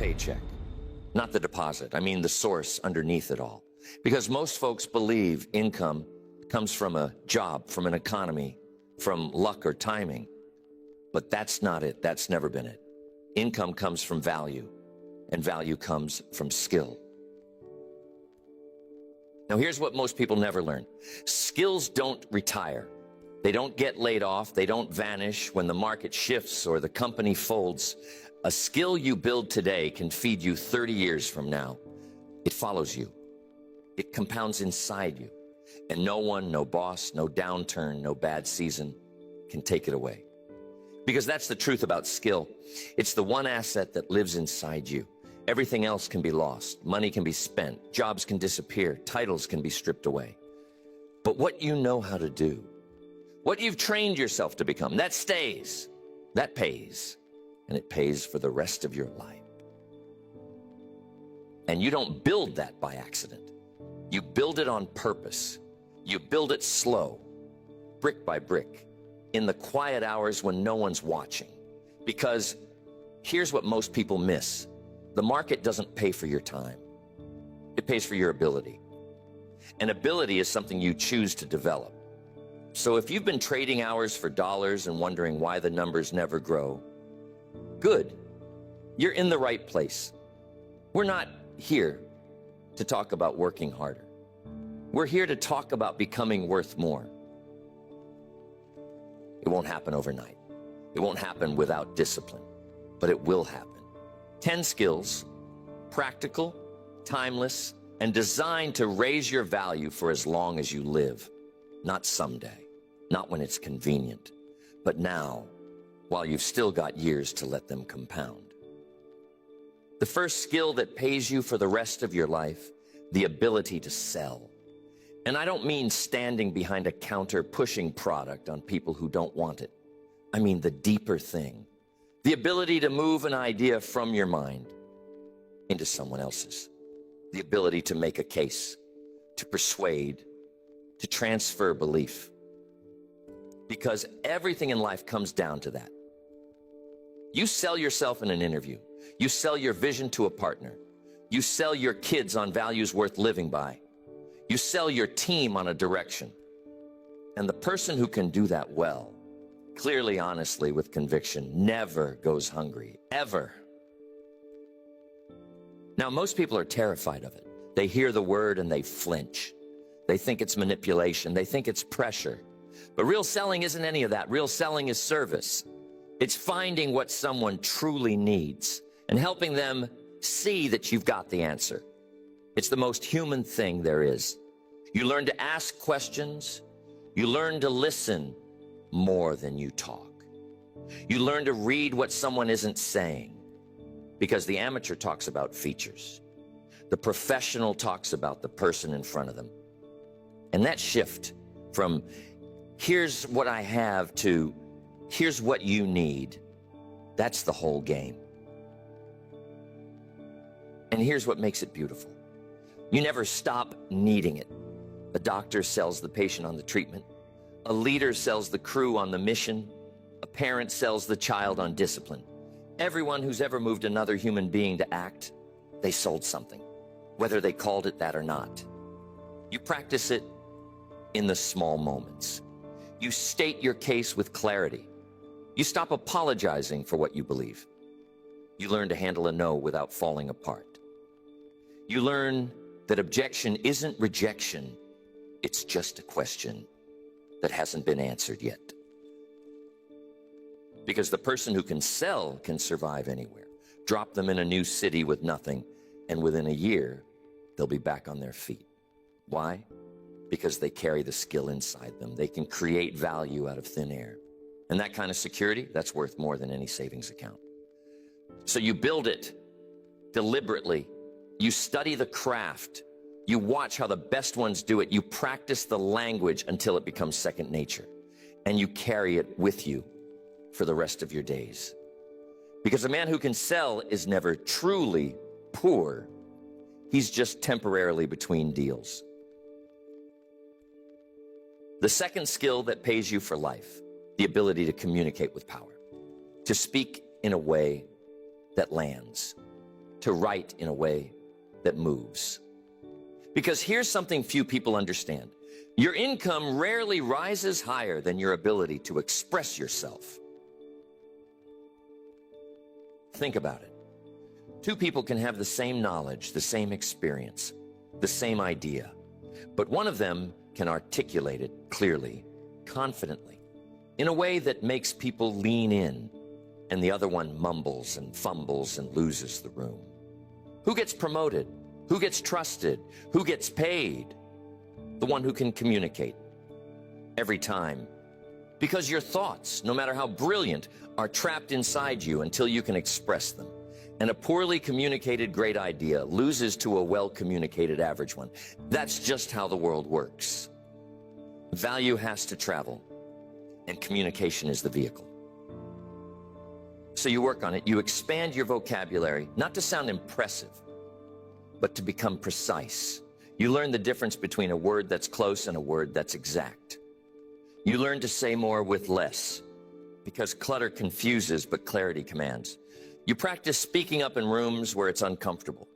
paycheck, not the deposit. I mean the source underneath it all. Because most folks believe income comes from a job, from an economy, from luck or timing. But that's not it. That's never been it. Income comes from value, and value comes from skill. Now, here's what most people never learn. Skills don't retire. They don't get laid off. They don't vanish when the market shifts or the company folds. A skill you build today can feed you 30 years from now. It follows you. It compounds inside you. And no one, no boss, no downturn, no bad season can take it away. Because that's the truth about skill. It's the one asset that lives inside you. Everything else can be lost. Money can be spent. Jobs can disappear. Titles can be stripped away. But what you know how to do, what you've trained yourself to become, that stays. That pays. And it pays for the rest of your life. And you don't build that by accident. You build it on purpose. You build it slow, brick by brick, in the quiet hours when no one's watching. Because here's what most people miss. The market doesn't pay for your time. It pays for your ability. And ability is something you choose to develop. So if you've been trading hours for dollars and wondering why the numbers never grow, good. You're in the right place. We're not here to talk about working harder. We're here to talk about becoming worth more. It won't happen overnight. It won't happen without discipline, but it will happen. 10 skills, practical, timeless, and designed to raise your value for as long as you live. Not someday, not when it's convenient, but now, while you've still got years to let them compound. The first skill that pays you for the rest of your life, the ability to sell. And I don't mean standing behind a counter pushing product on people who don't want it. I mean the deeper thing, the ability to move an idea from your mind into someone else's, the ability to make a case, to persuade, to transfer belief. Because everything in life comes down to that. You sell yourself in an interview. You sell your vision to a partner. You sell your kids on values worth living by. You sell your team on a direction. And the person who can do that well, clearly, honestly, with conviction, never goes hungry, ever. Now, most people are terrified of it. They hear the word and they flinch. They think it's manipulation. They think it's pressure. But real selling isn't any of that. Real selling is service. It's finding what someone truly needs and helping them see that you've got the answer. It's the most human thing there is. You learn to ask questions. You learn to listen more than you talk. You learn to read what someone isn't saying, because the amateur talks about features. The professional talks about the person in front of them. And that shift from here's what I have to here's what you need, that's the whole game. And here's what makes it beautiful. You never stop needing it. A doctor sells the patient on the treatment. A leader sells the crew on the mission. A parent sells the child on discipline. Everyone who's ever moved another human being to act, they sold something, whether they called it that or not. You practice it in the small moments. You state your case with clarity. You stop apologizing for what you believe. You learn to handle a no without falling apart. You learn that objection isn't rejection. It's just a question that hasn't been answered yet. Because the person who can sell can survive anywhere. Drop them in a new city with nothing, and within a year, they'll be back on their feet. Why? Because they carry the skill inside them. They can create value out of thin air. And that kind of security, that's worth more than any savings account. So you build it deliberately. You study the craft. You watch how the best ones do it. You practice the language until it becomes second nature. And you carry it with you for the rest of your days. Because a man who can sell is never truly poor. He's just temporarily between deals. The second skill that pays you for life, the ability to communicate with power, to speak in a way that lands. to write in a way that moves. Because here's something few people understand. Your income rarely rises higher than your ability to express yourself. Think about it. Two people can have the same knowledge, the same experience, the same idea, but one of them can articulate it clearly, confidently, in a way that makes people lean in, and the other one mumbles and fumbles and loses the room. Who gets promoted? Who gets trusted? Who gets paid? The one who can communicate. Every time. Because your thoughts, no matter how brilliant, are trapped inside you until you can express them. And a poorly communicated great idea loses to a well-communicated average one. That's just how the world works. Value has to travel, and communication is the vehicle. So you work on it, you expand your vocabulary, not to sound impressive, but to become precise. You learn the difference between a word that's close and a word that's exact. You learn to say more with less, because clutter confuses, but clarity commands. You practice speaking up in rooms where it's uncomfortable.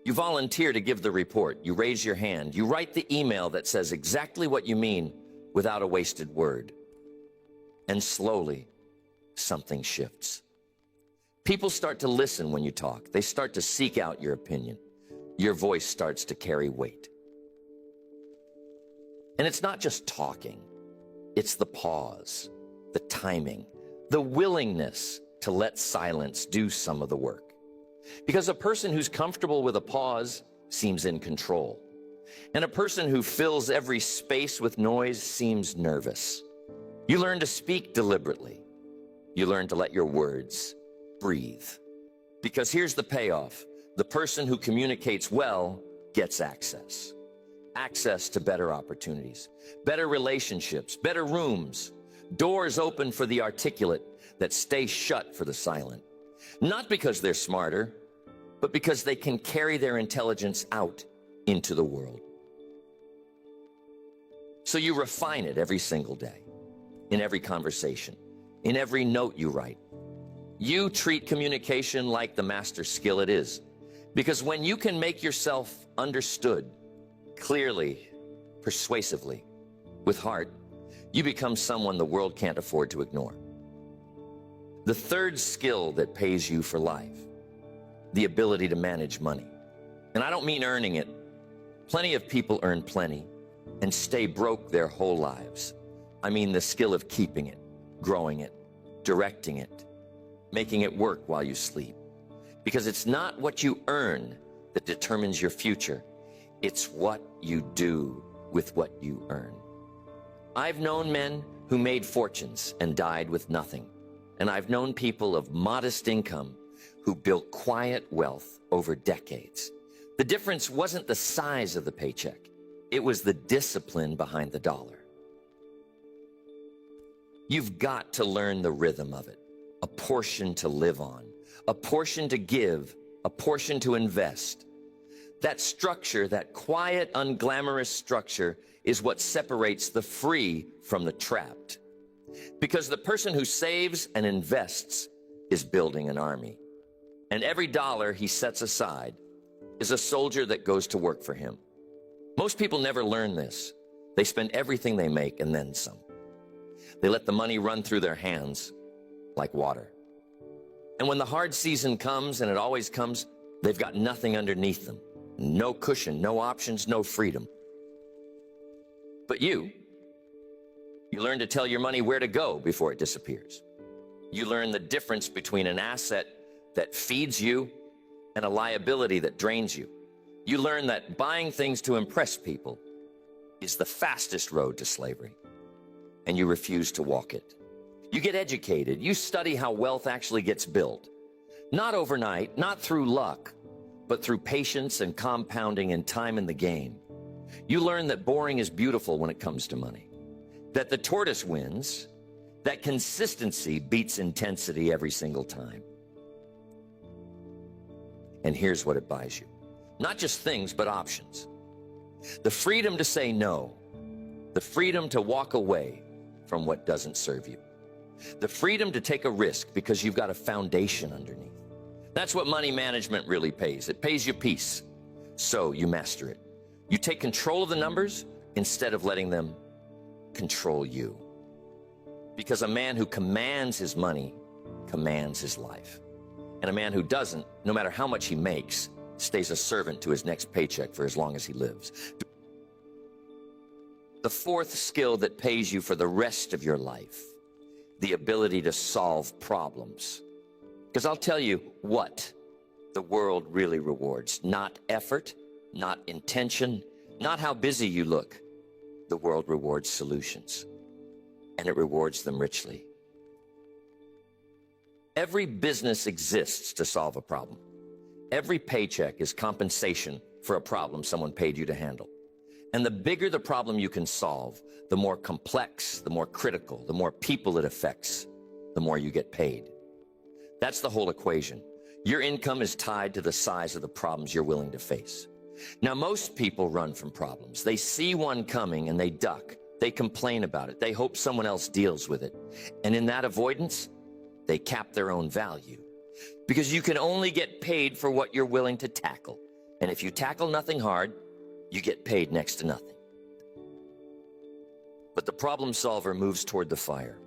You volunteer to give the report. You raise your hand. You write the email that says exactly what you mean without a wasted word. And slowly, something shifts. People start to listen when you talk. They start to seek out your opinion. Your voice starts to carry weight. And it's not just talking. It's the pause, the timing, the willingness to let silence do some of the work. Because a person who's comfortable with a pause seems in control. And a person who fills every space with noise seems nervous. You learn to speak deliberately. You learn to let your words breathe. Because here's the payoff. The person who communicates well gets access. Access to better opportunities, better relationships, better rooms, doors open for the articulate that stay shut for the silent. Not because they're smarter, but because they can carry their intelligence out into the world. So you refine it every single day, in every conversation, in every note you write. You treat communication like the master skill it is. Because when you can make yourself understood, clearly, persuasively, with heart, you become someone the world can't afford to ignore. The third skill that pays you for life, the ability to manage money. And I don't mean earning it. Plenty of people earn plenty and stay broke their whole lives. I mean the skill of keeping it, growing it, directing it, making it work while you sleep. Because it's not what you earn that determines your future. It's what you do with what you earn. I've known men who made fortunes and died with nothing. And I've known people of modest income who built quiet wealth over decades. The difference wasn't the size of the paycheck. It was the discipline behind the dollar. You've got to learn the rhythm of it. A portion to live on, a portion to give, a portion to invest. That structure, that quiet, unglamorous structure, is what separates the free from the trapped. Because the person who saves and invests is building an army. And every dollar he sets aside is a soldier that goes to work for him. Most people never learn this. They spend everything they make and then some. They let the money run through their hands like water. And when the hard season comes, and it always comes, they've got nothing underneath them. No cushion, no options, no freedom. But you learn to tell your money where to go before it disappears. You learn the difference between an asset that feeds you and a liability that drains you. You learn that buying things to impress people is the fastest road to slavery, and you refuse to walk it. You get educated. You study how wealth actually gets built. Not overnight, not through luck, but through patience and compounding and time in the game. You learn that boring is beautiful when it comes to money, that the tortoise wins, that consistency beats intensity every single time. And here's what it buys you. Not just things, but options. The freedom to say no, the freedom to walk away from what doesn't serve you. The freedom to take a risk because you've got a foundation underneath. That's what money management really pays. It pays you peace. So you master it. You take control of the numbers instead of letting them control you. Because a man who commands his money commands his life. And a man who doesn't, no matter how much he makes, stays a servant to his next paycheck for as long as he lives. The fourth skill that pays you for the rest of your life, the ability to solve problems. Because I'll tell you what the world really rewards. Not effort, not intention, not how busy you look. The world rewards solutions, and it rewards them richly. Every business exists to solve a problem. Every paycheck is compensation for a problem someone paid you to handle. And the bigger the problem you can solve, the more complex, the more critical, the more people it affects, the more you get paid. That's the whole equation. Your income is tied to the size of the problems you're willing to face. Now, most people run from problems. They see one coming and they duck. They complain about it. They hope someone else deals with it. And in that avoidance, they cap their own value. Because you can only get paid for what you're willing to tackle. And if you tackle nothing hard, you get paid next to nothing. But the problem solver moves toward the fire.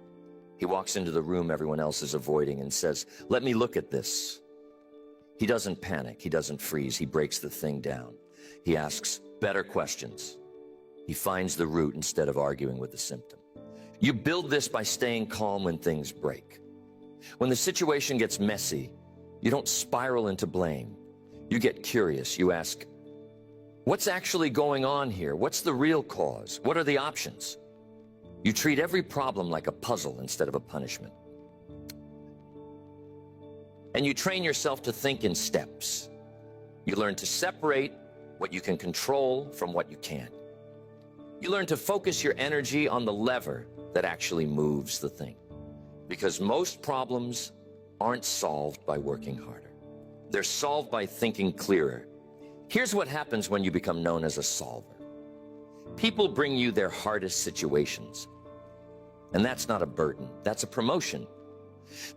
He walks into the room everyone else is avoiding and says, "Let me look at this." He doesn't panic. He doesn't freeze. He breaks the thing down. He asks better questions. He finds the root instead of arguing with the symptom. You build this by staying calm when things break. When the situation gets messy, you don't spiral into blame. You get curious. You ask, what's actually going on here? What's the real cause? What are the options? You treat every problem like a puzzle instead of a punishment. And you train yourself to think in steps. You learn to separate what you can control from what you can't. You learn to focus your energy on the lever that actually moves the thing. Because most problems aren't solved by working harder. They're solved by thinking clearer. Here's what happens when you become known as a solver. People bring you their hardest situations. And that's not a burden, that's a promotion.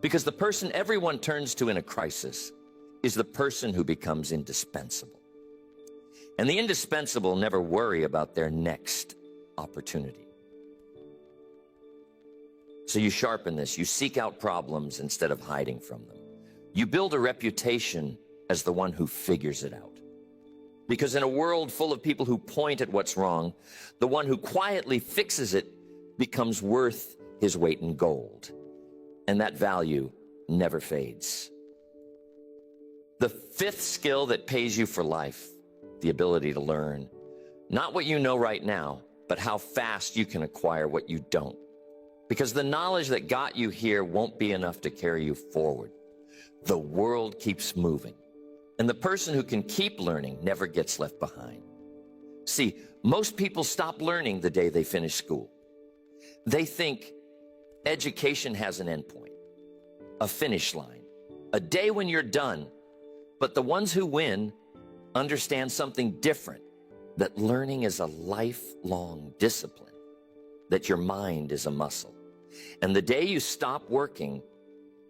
Because the person everyone turns to in a crisis is the person who becomes indispensable. And the indispensable never worry about their next opportunity. So you sharpen this, you seek out problems instead of hiding from them. You build a reputation as the one who figures it out. Because in a world full of people who point at what's wrong, the one who quietly fixes it becomes worth his weight in gold. And that value never fades. The fifth skill that pays you for life, the ability to learn, not what you know right now, but how fast you can acquire what you don't. Because the knowledge that got you here won't be enough to carry you forward. The world keeps moving, and the person who can keep learning never gets left behind. See, most people stop learning the day they finish school. They think education has an endpoint, a finish line, a day when you're done. But the ones who win understand something different, that learning is a lifelong discipline, that your mind is a muscle. And the day you stop working,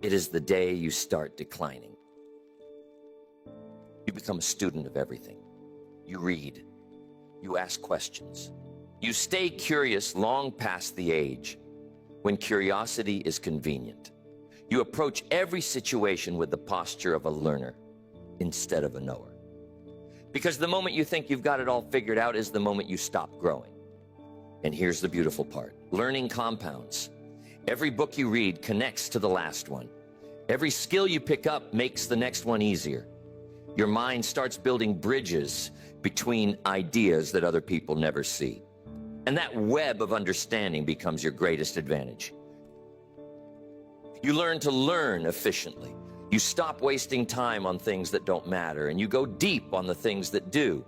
it is the day you start declining. You become a student of everything. You read. You ask questions. You stay curious long past the age when curiosity is convenient. You approach every situation with the posture of a learner instead of a knower. Because the moment you think you've got it all figured out is the moment you stop growing. And here's the beautiful part. Learning compounds. Every book you read connects to the last one. Every skill you pick up makes the next one easier. Your mind starts building bridges between ideas that other people never see. And that web of understanding becomes your greatest advantage. You learn to learn efficiently. You stop wasting time on things that don't matter, and you go deep on the things that do.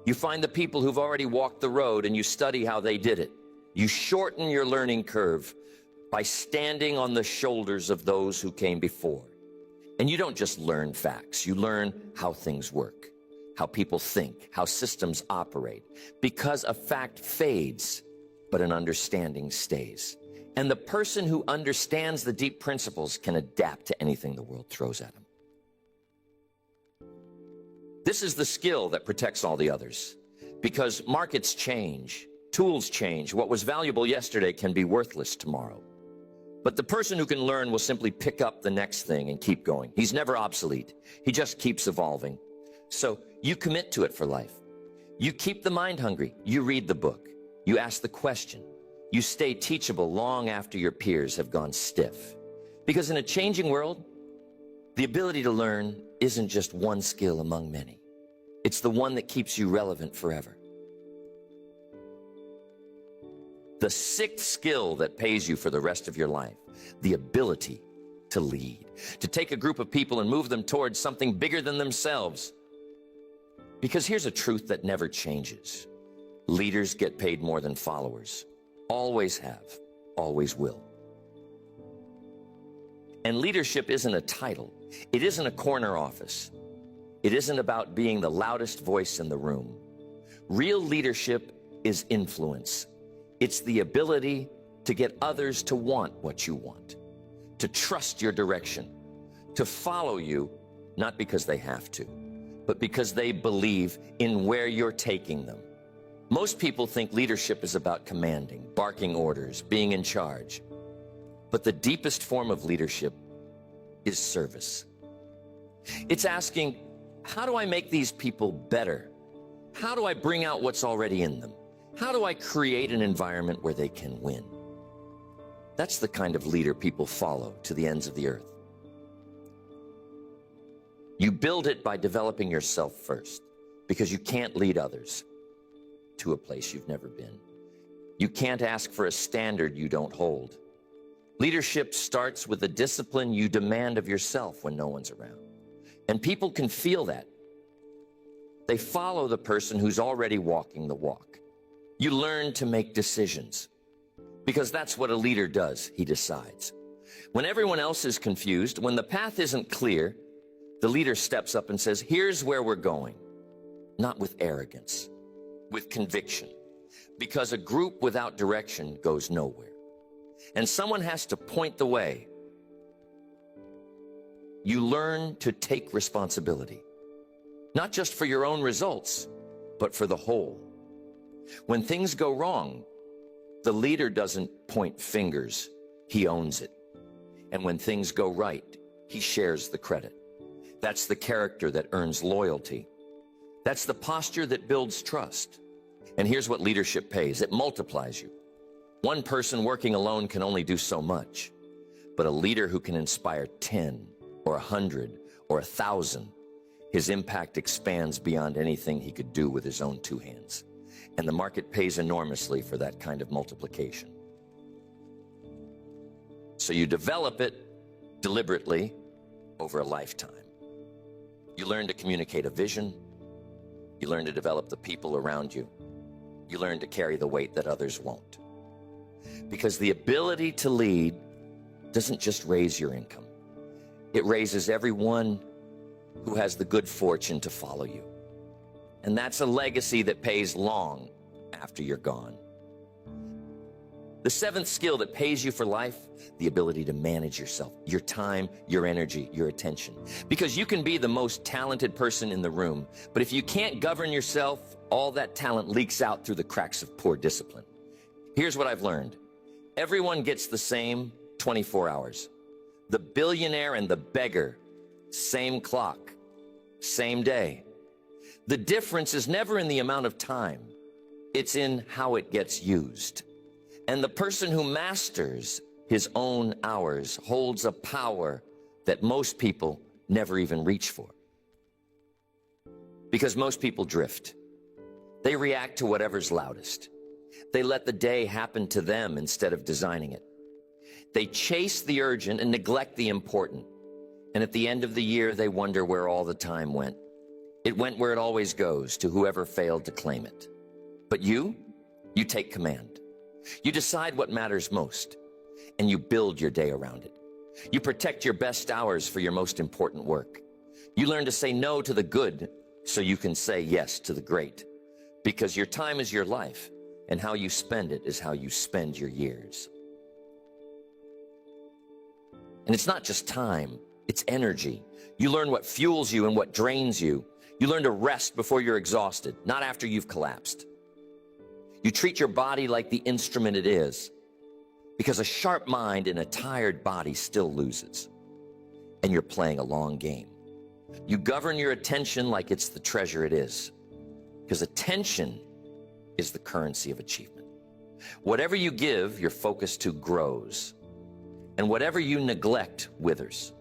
You find the people who've already walked the road and you study how they did it. You shorten your learning curve by standing on the shoulders of those who came before. And you don't just learn facts, you learn how things work, how people think, how systems operate. Because a fact fades, but an understanding stays. And the person who understands the deep principles can adapt to anything the world throws at him. This is the skill that protects all the others. Because markets change, tools change. What was valuable yesterday can be worthless tomorrow. But the person who can learn will simply pick up the next thing and keep going. He's never obsolete. He just keeps evolving. So you commit to it for life. You keep the mind hungry. You read the book. You ask the question. You stay teachable long after your peers have gone stiff. Because in a changing world, the ability to learn isn't just one skill among many. It's the one that keeps you relevant forever. The sixth skill that pays you for the rest of your life, the ability to lead, to take a group of people and move them towards something bigger than themselves. Because here's a truth that never changes. Leaders get paid more than followers. Always have, always will. And leadership isn't a title. It isn't a corner office. It isn't about being the loudest voice in the room. Real leadership is influence. It's the ability to get others to want what you want, to trust your direction, to follow you, not because they have to, but because they believe in where you're taking them. Most people think leadership is about commanding, barking orders, being in charge. But the deepest form of leadership is service. It's asking, how do I make these people better? How do I bring out what's already in them? How do I create an environment where they can win? That's the kind of leader people follow to the ends of the earth. You build it by developing yourself first, because you can't lead others to a place you've never been. You can't ask for a standard you don't hold. Leadership starts with the discipline you demand of yourself when no one's around. And people can feel that. They follow the person who's already walking the walk. You learn to make decisions, because that's what a leader does. He decides. When everyone else is confused, when the path isn't clear, the leader steps up and says, here's where we're going. Not with arrogance, with conviction, because a group without direction goes nowhere. And someone has to point the way. You learn to take responsibility, not just for your own results, but for the whole. When things go wrong, the leader doesn't point fingers, he owns it. And when things go right, he shares the credit. That's the character that earns loyalty. That's the posture that builds trust. And here's what leadership pays. It multiplies you. One person working alone can only do so much, but a leader who can inspire 10 or 100 or 1,000, his impact expands beyond anything he could do with his own two hands. And the market pays enormously for that kind of multiplication. So you develop it deliberately over a lifetime. You learn to communicate a vision. You learn to develop the people around you. You learn to carry the weight that others won't. Because the ability to lead doesn't just raise your income. It raises everyone who has the good fortune to follow you. And that's a legacy that pays long after you're gone. The seventh skill that pays you for life, the ability to manage yourself, your time, your energy, your attention. Because you can be the most talented person in the room, but if you can't govern yourself, all that talent leaks out through the cracks of poor discipline. Here's what I've learned. Everyone gets the same 24 hours. The billionaire and the beggar, same clock, same day. The difference is never in the amount of time. It's in how it gets used. And the person who masters his own hours holds a power that most people never even reach for. Because most people drift. They react to whatever's loudest. They let the day happen to them instead of designing it. They chase the urgent and neglect the important. And at the end of the year, they wonder where all the time went. It went where it always goes, to whoever failed to claim it. But you take command. You decide what matters most, and you build your day around it. You protect your best hours for your most important work. You learn to say no to the good so you can say yes to the great. Because your time is your life, and how you spend it is how you spend your years. And it's not just time, it's energy. You learn what fuels you and what drains you. You learn to rest before you're exhausted, not after you've collapsed. You treat your body like the instrument it is, because a sharp mind in a tired body still loses, and you're playing a long game. You govern your attention like it's the treasure it is, because attention is the currency of achievement. Whatever you give your focus to grows, and whatever you neglect withers.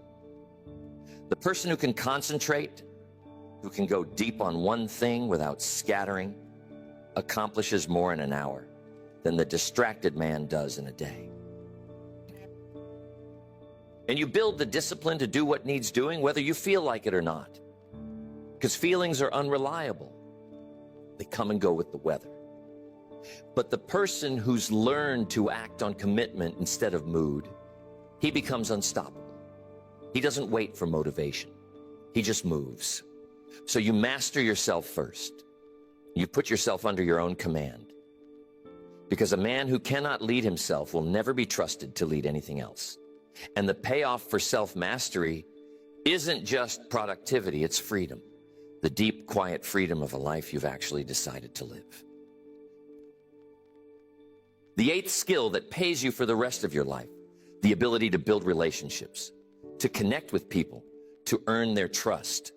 The person who can concentrate, who can go deep on one thing without scattering, accomplishes more in an hour than the distracted man does in a day. And you build the discipline to do what needs doing, whether you feel like it or not. Because feelings are unreliable. They come and go with the weather. But the person who's learned to act on commitment instead of mood, he becomes unstoppable. He doesn't wait for motivation. He just moves. So you master yourself first. You put yourself under your own command. Because a man who cannot lead himself will never be trusted to lead anything else. And the payoff for self-mastery isn't just productivity, it's freedom. The deep, quiet freedom of a life you've actually decided to live. The eighth skill that pays you for the rest of your life, the ability to build relationships, to connect with people, to earn their trust,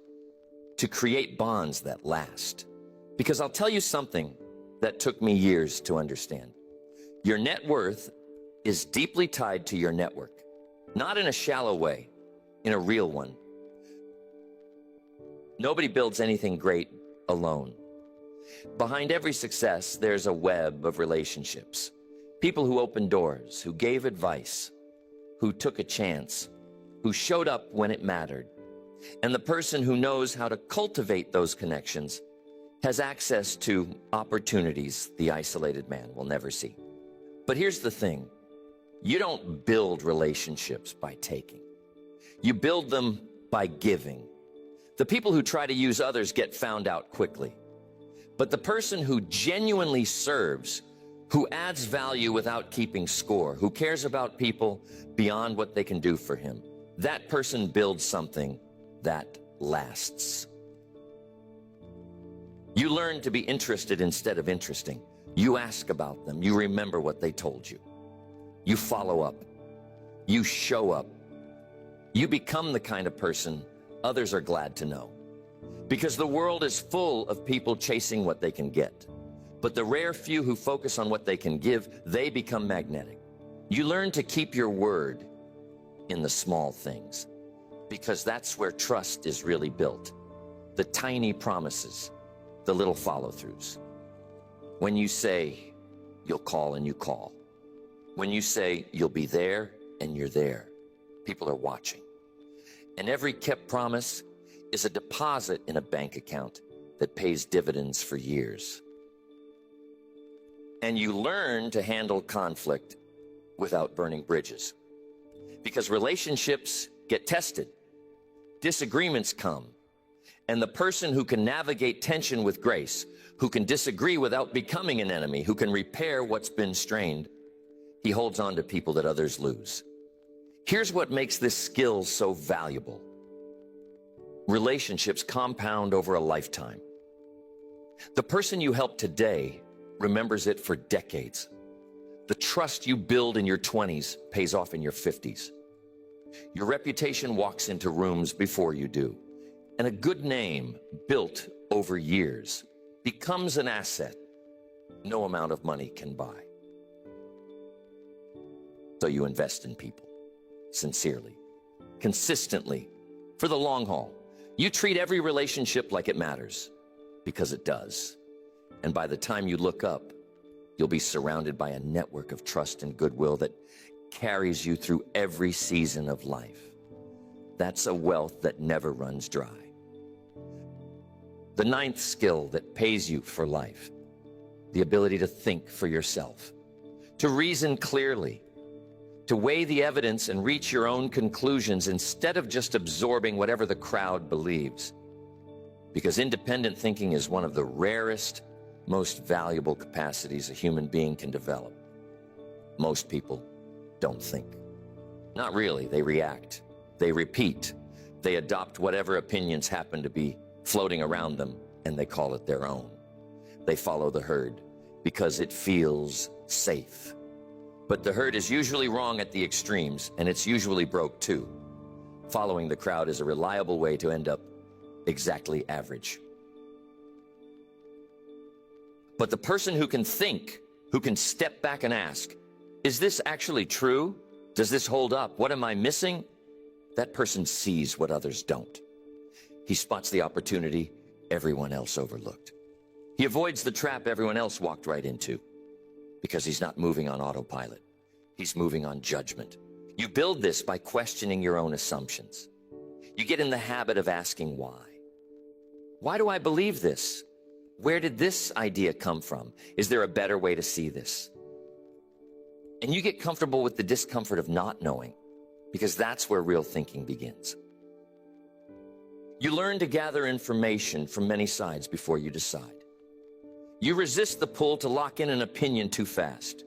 to create bonds that last. Because I'll tell you something that took me years to understand. Your net worth is deeply tied to your network. Not in a shallow way, in a real one. Nobody builds anything great alone. Behind every success, there's a web of relationships. People who opened doors, who gave advice, who took a chance, who showed up when it mattered. And the person who knows how to cultivate those connections has access to opportunities the isolated man will never see. But here's the thing. You don't build relationships by taking. You build them by giving. The people who try to use others get found out quickly. But the person who genuinely serves, who adds value without keeping score, who cares about people beyond what they can do for him, that person builds something that lasts. You learn to be interested instead of interesting. You ask about them. You remember what they told you. You follow up. You show up. You become the kind of person others are glad to know. Because the world is full of people chasing what they can get. But the rare few who focus on what they can give, they become magnetic. You learn to keep your word in the small things. Because that's where trust is really built. The tiny promises, the little follow-throughs. When you say, you'll call and you call. When you say you'll be there and you're there, people are watching. And every kept promise is a deposit in a bank account that pays dividends for years. And you learn to handle conflict without burning bridges. Because relationships get tested. Disagreements come. And the person who can navigate tension with grace, who can disagree without becoming an enemy, who can repair what's been strained, he holds on to people that others lose. Here's what makes this skill so valuable. Relationships compound over a lifetime. The person you help today remembers it for decades. The trust you build in your 20s pays off in your 50s. Your reputation walks into rooms before you do. And a good name built over years becomes an asset no amount of money can buy. So you invest in people, sincerely, consistently, for the long haul. You treat every relationship like it matters, because it does. And by the time you look up, you'll be surrounded by a network of trust and goodwill that carries you through every season of life. That's a wealth that never runs dry. The ninth skill that pays you for life, the ability to think for yourself, to reason clearly, to weigh the evidence and reach your own conclusions instead of just absorbing whatever the crowd believes. Because independent thinking is one of the rarest, most valuable capacities a human being can develop. Most people don't think. Not really, they react, they repeat, they adopt whatever opinions happen to be floating around them, and they call it their own. They follow the herd because it feels safe. But the herd is usually wrong at the extremes, and it's usually broke too. Following the crowd is a reliable way to end up exactly average. But the person who can think, who can step back and ask, is this actually true? Does this hold up? What am I missing? That person sees what others don't. He spots the opportunity everyone else overlooked. He avoids the trap everyone else walked right into, because he's not moving on autopilot. He's moving on judgment. You build this by questioning your own assumptions. You get in the habit of asking why. Why do I believe this? Where did this idea come from? Is there a better way to see this? And you get comfortable with the discomfort of not knowing, because that's where real thinking begins. You learn to gather information from many sides before you decide. You resist the pull to lock in an opinion too fast.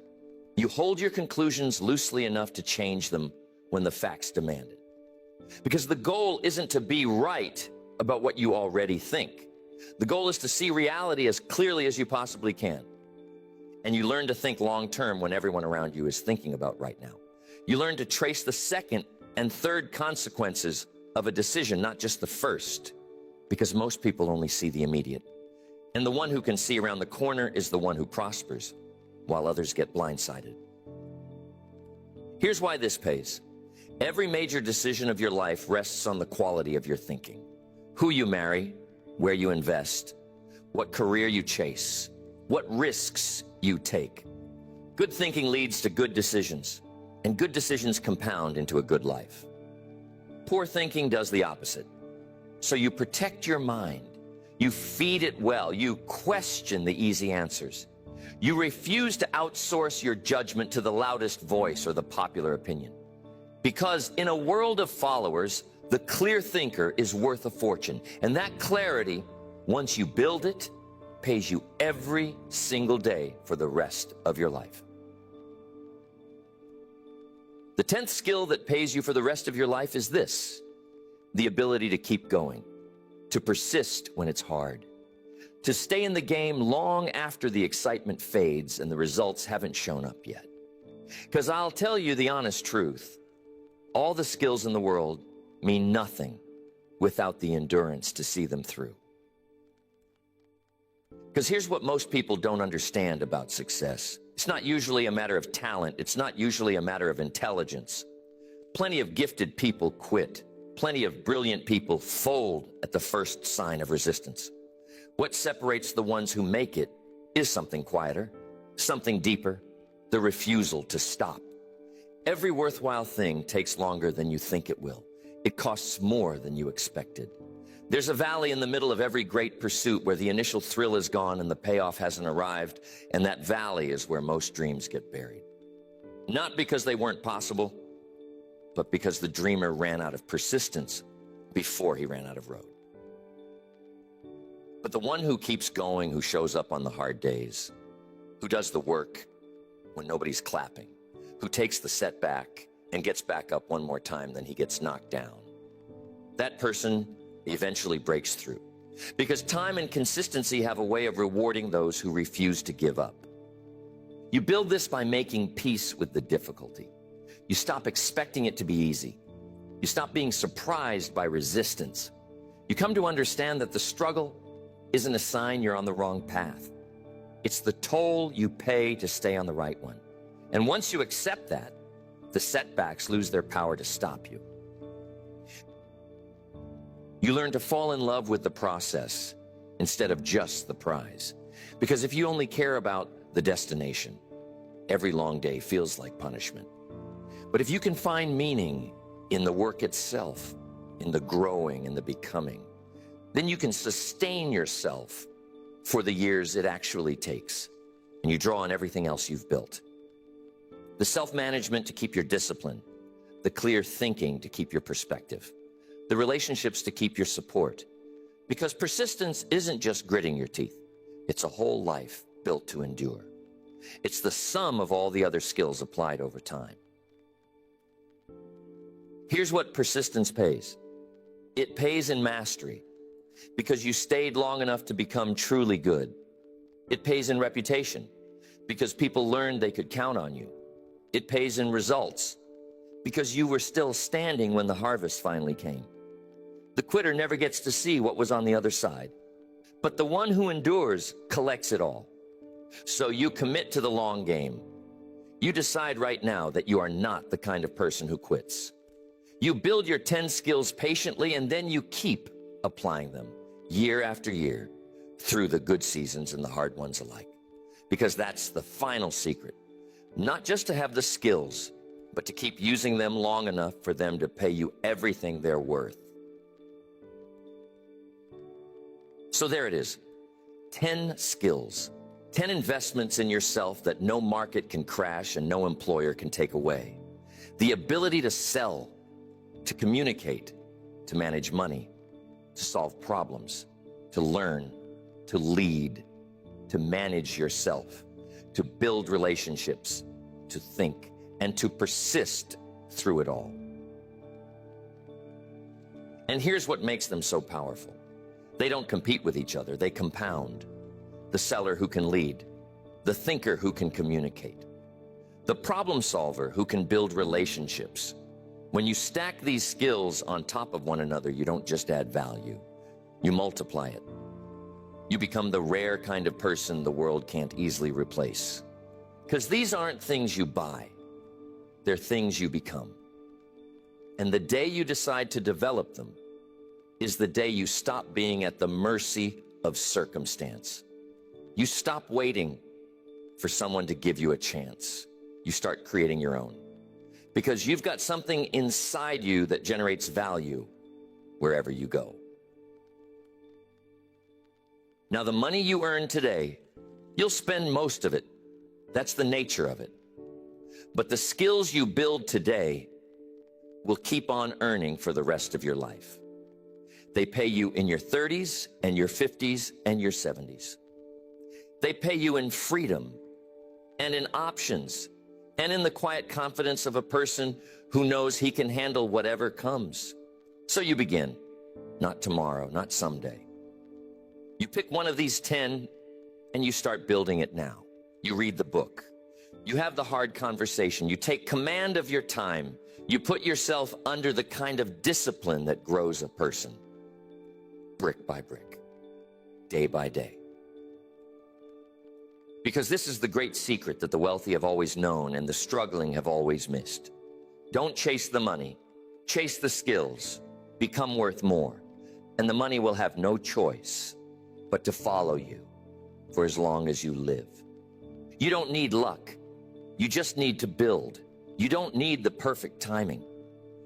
You hold your conclusions loosely enough to change them when the facts demand it. Because the goal isn't to be right about what you already think. The goal is to see reality as clearly as you possibly can. And you learn to think long-term when everyone around you is thinking about right now. You learn to trace the second and third consequences of a decision, not just the first, because most people only see the immediate. And the one who can see around the corner is the one who prospers, while others get blindsided. Here's why this pays. Every major decision of your life rests on the quality of your thinking. Who you marry, where you invest, what career you chase, what risks you take. Good thinking leads to good decisions, and good decisions compound into a good life. Poor thinking does the opposite. So you protect your mind. You feed it well. You question the easy answers. You refuse to outsource your judgment to the loudest voice or the popular opinion. Because in a world of followers, the clear thinker is worth a fortune. And that clarity, once you build it, pays you every single day for the rest of your life. The 10th skill that pays you for the rest of your life is this: the ability to keep going, to persist when it's hard, to stay in the game long after the excitement fades and the results haven't shown up yet. Because I'll tell you the honest truth, all the skills in the world mean nothing without the endurance to see them through. Because here's what most people don't understand about success. It's not usually a matter of talent. It's not usually a matter of intelligence. Plenty of gifted people quit. Plenty of brilliant people fold at the first sign of resistance. What separates the ones who make it is something quieter, something deeper, the refusal to stop. Every worthwhile thing takes longer than you think it will. It costs more than you expected. There's a valley in the middle of every great pursuit where the initial thrill is gone and the payoff hasn't arrived, and that valley is where most dreams get buried. Not because they weren't possible, but because the dreamer ran out of persistence before he ran out of road. But the one who keeps going, who shows up on the hard days, who does the work when nobody's clapping, who takes the setback and gets back up one more time than he gets knocked down, that person eventually breaks through. Because time and consistency have a way of rewarding those who refuse to give up. You build this by making peace with the difficulty. You stop expecting it to be easy. You stop being surprised by resistance. You come to understand that the struggle isn't a sign you're on the wrong path. It's the toll you pay to stay on the right one. And once you accept that, the setbacks lose their power to stop you. You learn to fall in love with the process instead of just the prize. Because if you only care about the destination, every long day feels like punishment. But if you can find meaning in the work itself, in the growing and the becoming, then you can sustain yourself for the years it actually takes. And you draw on everything else you've built. The self-management to keep your discipline, the clear thinking to keep your perspective, the relationships to keep your support. Because persistence isn't just gritting your teeth. It's a whole life built to endure. It's the sum of all the other skills applied over time. Here's what persistence pays. It pays in mastery. because you stayed long enough to become truly good. It pays in reputation because people learned they could count on you. It pays in results because you were still standing when the harvest finally came. The quitter never gets to see what was on the other side, but the one who endures collects it all. So you commit to the long game. You decide right now that you are not the kind of person who quits. You build your 10 skills patiently, and then you keep applying them year after year through the good seasons and the hard ones alike. Because that's the final secret. Not just to have the skills, but to keep using them long enough for them to pay you everything they're worth. So there it is, 10 skills, 10 investments in yourself that no market can crash and no employer can take away. The ability to sell, to communicate, to manage money, to solve problems, to learn, to lead, to manage yourself, to build relationships, to think, and to persist through it all. And here's what makes them so powerful. They don't compete with each other, they compound. The seller who can lead, the thinker who can communicate, the problem solver who can build relationships. When you stack these skills on top of one another, you don't just add value, you multiply it. You become the rare kind of person the world can't easily replace. Because these aren't things you buy, they're things you become. And the day you decide to develop them is the day you stop being at the mercy of circumstance. You stop waiting for someone to give you a chance. You start creating your own. Because you've got something inside you that generates value wherever you go. Now, the money you earn today, you'll spend most of it. That's the nature of it. But the skills you build today will keep on earning for the rest of your life. They pay you in your 30s and your 50s and your 70s. They pay you in freedom and in options and in the quiet confidence of a person who knows he can handle whatever comes. So you begin, not tomorrow, not someday. You pick one of these 10 and you start building it now. You read the book. You have the hard conversation. You take command of your time. You put yourself under the kind of discipline that grows a person. Brick by brick, day by day. Because this is the great secret that the wealthy have always known and the struggling have always missed. Don't chase the money, chase the skills, become worth more, and the money will have no choice but to follow you for as long as you live. You don't need luck, you just need to build. You don't need the perfect timing.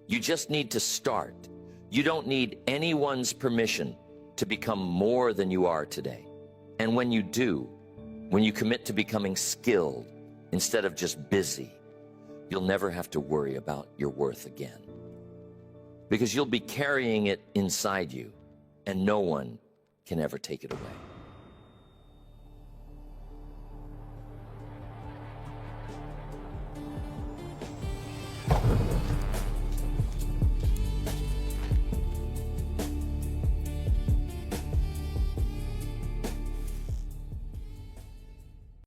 You just need to start. You don't need anyone's permission to become more than you are today. And when you do, when you commit to becoming skilled instead of just busy, you'll never have to worry about your worth again. Because you'll be carrying it inside you, and no one can ever take it away.